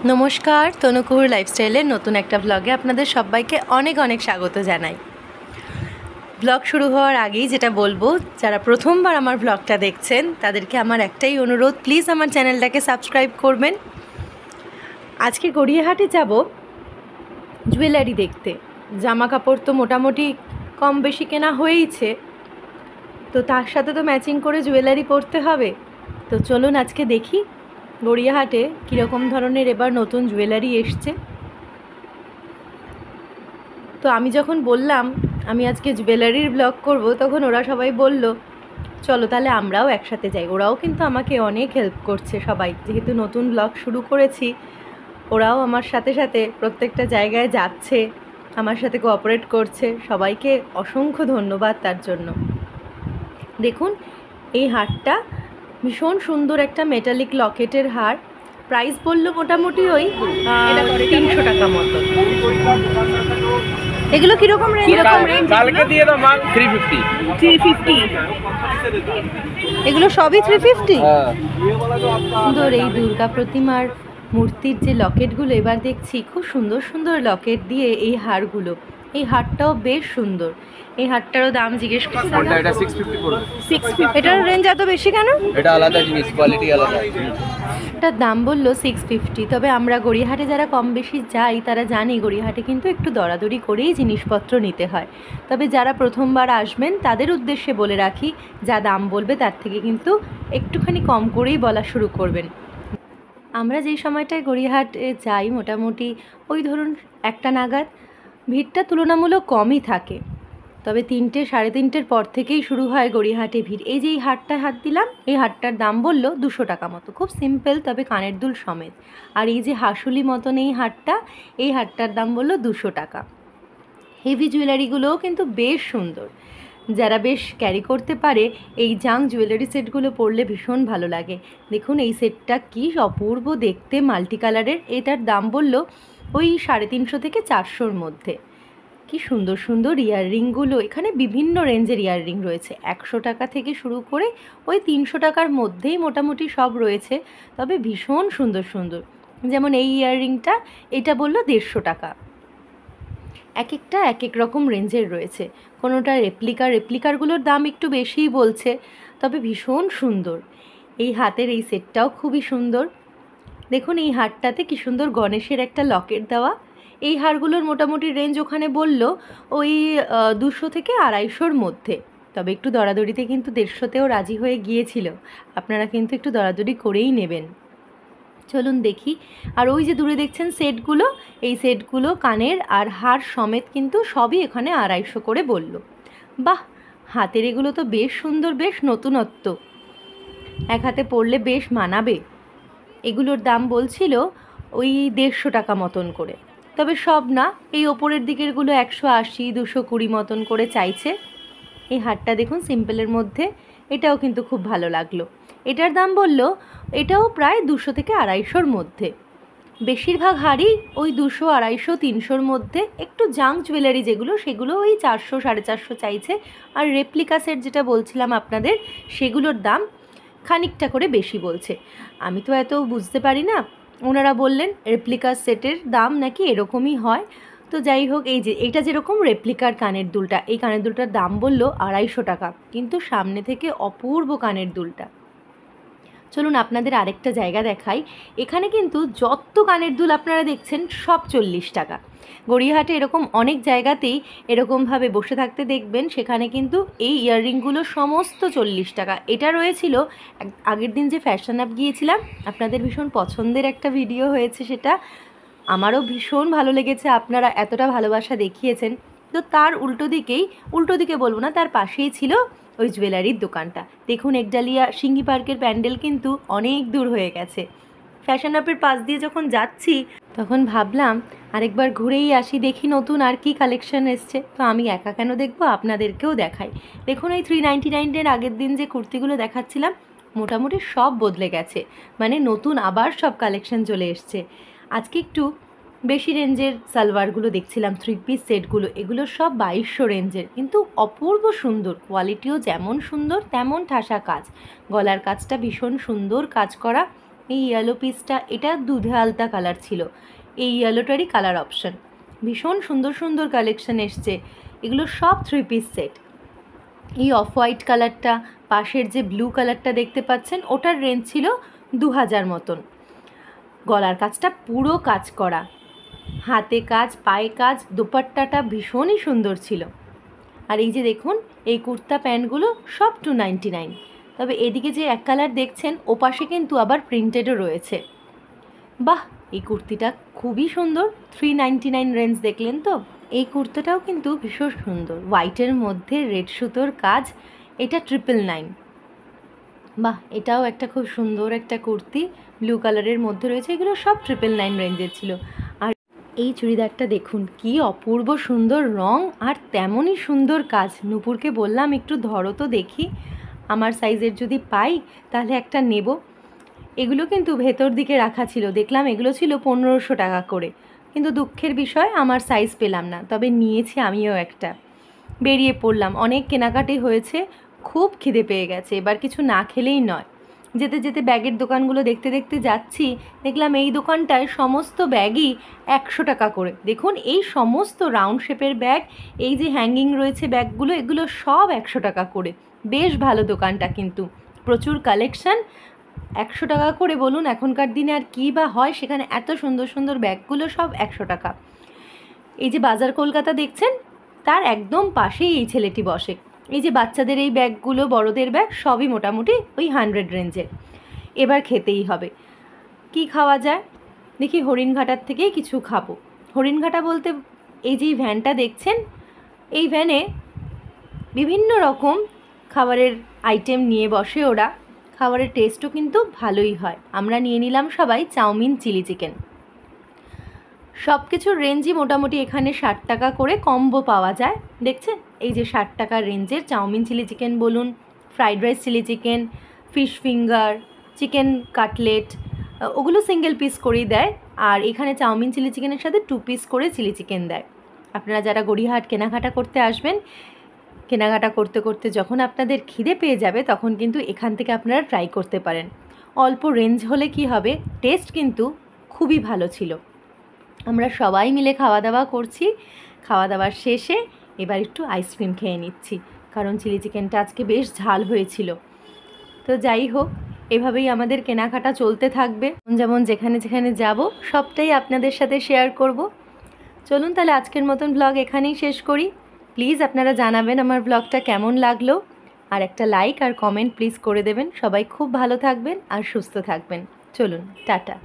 নমস্কার, তনুকুহুর লাইফস্টাইলের নতুন একটা ব্লগে আপনাদের সবাইকে অনেক অনেক স্বাগত জানাই। ব্লগ শুরু হওয়ার আগেই যেটা বলবো, যারা প্রথমবার আমার ব্লগটা দেখছেন তাদেরকে আমার একটাই অনুরোধ, প্লিজ আমার চ্যানেলটাকে সাবস্ক্রাইব করবেন। আজকে গড়িয়াহাটে যাব জুয়েলারি দেখতে। জামা কাপড় তো মোটামুটি কম বেশি কেনা হয়েইছে, তো তার সাথে তো ম্যাচিং করে জুয়েলারি পরতে হবে। তো চলুন আজকে দেখি গড়িয়াহাটে কীরকম ধরনের এবার নতুন জুয়েলারি এসছে। তো আমি যখন বললাম আমি আজকে জুয়েলারির ব্লগ করব, তখন ওরা সবাই বলল চলো তাহলে আমরাও একসাথে যাই। ওরাও কিন্তু আমাকে অনেক হেল্প করছে, সবাই যেহেতু নতুন ব্লগ শুরু করেছি, ওরাও আমার সাথে সাথে প্রত্যেকটা জায়গায় যাচ্ছে, আমার সাথে কোঅপারেট করছে। সবাইকে অসংখ্য ধন্যবাদ তার জন্য। দেখুন এই হারটা ভীষণ সুন্দর, একটা মেটালিক লকেটের হার। প্রাইস বললো মোটামুটি ওই 300 টাকা মতো। এগুলো কিরকম রেঞ্জ? কালকে দিয়ে দাও মাল 350 এগুলো সবই 350। সুন্দর এই দুর্গা প্রতিমার মূর্তির যে লকেটগুলো এবার দেখছি, খুব সুন্দর সুন্দর লকেট দিয়ে এই হারগুলো। এই হারটাও বেশ সুন্দর। এই হারটারও দাম জিজ্ঞেস করছি। এটা 650 পড়বে। 650। এটার রেঞ্জ এত বেশি কেন? এটা আলাদা জিনিস, কোয়ালিটি আলাদা। এটার দাম বললো 650। তবে আমরা গড়িয়াহাটে যারা কম বেশি যাই তারা জানি গড়িয়াহাটে কিন্তু একটু দরাদরি করেই জিনিসপত্র নিতে হয়। তবে যারা প্রথমবার আসবেন তাদের উদ্দেশ্যে বলে রাখি, যা দাম বলবে তার থেকে কিন্তু একটুখানি কম করেই বলা শুরু করবেন। আমরা যেই সময়টায় গড়িয়াহাটে যাই মোটামুটি ওই ধরুন 1টা নাগাদ, ভিড়টা তুলনামূলক কমই থাকে। তবে 3টে সাড়ে 3টের পর থেকেই শুরু হয় গড়িয়াহাটে ভিড়। এই যে এই হারটায় হাত দিলাম, এই হারটার দাম বললো 200 টাকা মতো, খুব সিম্পল তবে কানের দুল সমেত। আর এই যে হাসুলি মতন এই হারটা, এই হারটার দাম বললো 200 টাকা। হেভি জুয়েলারিগুলোও কিন্তু বেশ সুন্দর, যারা বেশ ক্যারি করতে পারে এই জাং জুয়েলারি সেটগুলো পরলে ভীষণ ভালো লাগে। দেখুন এই সেটটা কি অপূর্ব দেখতে, মাল্টি কালারের। এটার দাম বললো ওই 350 থেকে 400-র মধ্যে। কি সুন্দর সুন্দর ইয়াররিংগুলো, এখানে বিভিন্ন রেঞ্জের ইয়াররিং রয়েছে, 100 টাকা থেকে শুরু করে ওই 300 টাকার মধ্যেই মোটামুটি সব রয়েছে। তবে ভীষণ সুন্দর সুন্দর, যেমন এই ইয়াররিংটা, এটা বললো 150 টাকা। এক একটা এক এক রকম রেঞ্জের রয়েছে, কোনোটা রেপ্লিকারগুলোর দাম একটু বেশিই বলছে, তবে ভীষণ সুন্দর। এই হাতের এই সেটটাও খুবই সুন্দর। দেখুন এই হারটাতে কি সুন্দর গণেশের একটা লকেট দেওয়া। এই হারগুলোর মোটামুটি রেঞ্জ ওখানে বলল ওই 200 থেকে 250-র মধ্যে। তবে একটু দরাদরিতে কিন্তু 150-তেও রাজি হয়ে গিয়েছিল। আপনারা কিন্তু একটু দরাদরি করেই নেবেন। চলুন দেখি। আর ওই যে দূরে দেখছেন সেটগুলো, এই সেটগুলো কানের আর হার সমেত কিন্তু সবই এখানে 250 করে বলল। বাহ, হাতের এগুলো তো বেশ সুন্দর, বেশ নতুনত্ব, এক হাতে পরলে বেশ মানাবে। এগুলোর দাম বলছিল ওই 150 টাকা মতন করে। তবে সব না, এই ওপরের দিকেরগুলো 180, 220 মতন করে চাইছে। এই হারটা দেখুন সিম্পলের মধ্যে, এটাও কিন্তু খুব ভালো লাগলো। এটার দাম বলল এটাও প্রায় 200 থেকে 250-র মধ্যে। বেশিরভাগ হারই ওই 200, 250, 300-র মধ্যে। একটু জাং জুয়েলারি যেগুলো, সেগুলো ওই 400, 450 চাইছে। আর রেপ্লিকা সেট যেটা বলছিলাম আপনাদের, সেগুলোর দাম খানিকটা করে বেশি বলছে। আমি তো এত বুঝতে পারি না, ওনারা বললেন রেপ্লিকা সেটের দাম নাকি এরকমই হয়। তো যাই হোক, এই যে এইটা যেরকম রেপ্লিকার কানের দুলটা, এই কানের দুলটার দাম বললো 250 টাকা, কিন্তু সামনে থেকে অপূর্ব কানের দুলটা। চলুন আপনাদের আরেকটা জায়গা দেখাই। এখানে কিন্তু যত কানের দুল আপনারা দেখছেন সব 40 টাকা। গড়িয়াহাটে এরকম অনেক জায়গাতেই এরকমভাবে বসে থাকতে দেখবেন, সেখানে কিন্তু এই ইয়াররিংগুলো সমস্ত 40 টাকা। এটা রয়েছিল আগের দিন যে ফ্যাশন আপ গিয়েছিলাম, আপনাদের ভীষণ পছন্দের একটা ভিডিও হয়েছে সেটা, আমারও ভীষণ ভালো লেগেছে, আপনারা এতটা ভালোবাসা দেখিয়েছেন। তো তার উল্টো দিকে বলবো না, তার পাশেই ছিল ওই জুয়েলারির দোকানটা। দেখুন একডালিয়া সিঙ্গি পার্কের প্যান্ডেল কিন্তু অনেক দূর হয়ে গেছে। ফ্যাশন আপের পাশ দিয়ে যখন যাচ্ছি তখন ভাবলাম আরেকবার ঘুরেই আসি, দেখি নতুন আর কি কালেকশন এসছে। তো আমি একা কেন দেখবো, আপনাদেরকেও দেখাই। দেখুন এই 399-এর আগের দিন যে কুর্তিগুলো দেখাচ্ছিলাম, মোটামুটি সব বদলে গেছে, মানে নতুন আবার সব কালেকশন চলে এসছে। আজকে একটু বেশি রেঞ্জের সালোয়ারগুলো দেখছিলাম, 3 পিস সেটগুলো, এগুলো সব 2200 রেঞ্জের, কিন্তু অপূর্ব সুন্দর, কোয়ালিটিও যেমন সুন্দর তেমন ঠাসা কাজ। গলার কাজটা ভীষণ সুন্দর কাজ করা, এই ইয়েলো পিসটা, এটা দুধে আলতা কালার ছিল, এই ইয়েলোটারই কালার অপশন। ভীষণ সুন্দর সুন্দর কালেকশন এসছে, এগুলো সব 3 পিস সেট। এই অফ হোয়াইট কালারটা, পাশের যে ব্লু কালারটা দেখতে পাচ্ছেন, ওটার রেঞ্জ ছিল 2000 মতন। গলার কাজটা পুরো কাজ করা, হাতে কাজ, পায়ে কাজ, দুপাট্টাটা ভীষণই সুন্দর ছিল। আর এই যে দেখুন, এই কুর্তা প্যান্টগুলো সব 299। তবে এদিকে যে এক কালার দেখছেন, ওপাশে কিন্তু আবার প্রিন্টেডও রয়েছে। বাহ, এই কুর্তিটা খুবই সুন্দর, 399 রেঞ্জ দেখলেন তো। এই কুর্তাটাও কিন্তু ভীষণ সুন্দর, হোয়াইটের মধ্যে রেড সুতোর কাজ, এটা 999। বাহ, এটাও একটা খুব সুন্দর একটা কুর্তি, ব্লু কালারের মধ্যে রয়েছে। এগুলো সব 999 রেঞ্জের ছিল। আর এই চুড়িদারটা দেখুন, কি অপূর্ব সুন্দর রং আর তেমনই সুন্দর কাজ। নূপুরকে বললাম একটু ধরো তো দেখি, আমার সাইজের যদি পাই তাহলে একটা নেব। এগুলো কিন্তু ভেতর দিকে রাখা ছিল, দেখলাম এগুলো ছিল 1500 টাকা করে, কিন্তু দুঃখের বিষয় আমার সাইজ পেলাম না। তবে নিয়েছি আমিও একটা। বেরিয়ে পড়লাম, অনেক কেনাকাটি হয়েছে, খুব খিদে পেয়ে গেছে, এবার কিছু না খেলেই নয়। যেতে যেতে ব্যাগের দোকানগুলো দেখতে দেখতে যাচ্ছি, দেখলাম এই দোকানটায় সমস্ত ব্যাগই 100 টাকা করে। দেখুন, এই সমস্ত রাউন্ড শেপের ব্যাগ, এই যে হ্যাঙ্গিং রয়েছে ব্যাগগুলো, এগুলো সব 100 টাকা করে। বেশ ভালো দোকানটা, কিন্তু প্রচুর কালেকশান। 100 টাকা করে বলুন, এখনকার দিনে আর কী বা হয় সেখানে। এত সুন্দর সুন্দর ব্যাগগুলো সব 100 টাকা। এই যে বাজার কলকাতা দেখছেন, তার একদম পাশেই এই ছেলেটি বসে। এই যে বাচ্চাদের এই ব্যাগগুলো, বড়দের ব্যাগ, সবই মোটামুটি ওই 100 রেঞ্জের। এবার খেতেই হবে। কি খাওয়া যায় দেখি, হরিণঘাটার থেকেই কিছু খাবো। হরিণঘাটা বলতে এই যে ভ্যানটা দেখছেন, এই ভ্যানে বিভিন্ন রকম খাবারের আইটেম নিয়ে বসে ওরা। খাবারের টেস্টও কিন্তু ভালোই হয়। আমরা নিয়ে নিলাম সবাই চাউমিন, চিলি চিকেন। সব কিছুর রেঞ্জই মোটামুটি এখানে 60 টাকা করে কম্বো পাওয়া যায়। দেখছেন, এই যে 60 টাকার রেঞ্জের চাউমিন চিলি চিকেন বলুন, fried rice chilli chicken, fish finger, chicken cutlet, ওগুলো সিঙ্গেল পিস করেই দেয়। আর এখানে চাউমিন চিলি চিকেনের সাথে 2 পিস করে চিলি চিকেন দেয়। আপনারা যারা গড়িয়াহাট কেনাকাটা করতে আসবেন, কেনাকাটা করতে করতে যখন আপনাদের খিদে পেয়ে যাবে, তখন কিন্তু এখান থেকে আপনারা ট্রাই করতে পারেন। অল্প রেঞ্জ হলে কি হবে, টেস্ট কিন্তু খুবই ভালো ছিল। আমরা সবাই মিলে খাওয়া দাওয়া করছি। খাওয়া দাওয়ার শেষে এবার একটু আইসক্রিম খেয়ে নিচ্ছি, কারণ চিলি চিকেনটা আজকে বেশ ঝাল হয়েছিল। তো যাই হোক, এভাবেই আমাদের কেনাকাটা চলতে থাকবে। যেমন যেখানে যেখানে যাব সবটাই আপনাদের সাথে শেয়ার করব। চলুন তাহলে আজকের মতন ব্লগ এখানেই শেষ করি। প্লিজ আপনারা জানাবেন আমার ব্লগটা কেমন লাগলো, আর একটা লাইক আর কমেন্ট প্লিজ করে দেবেন। সবাই খুব ভালো থাকবেন আর সুস্থ থাকবেন। চলুন, টাটা।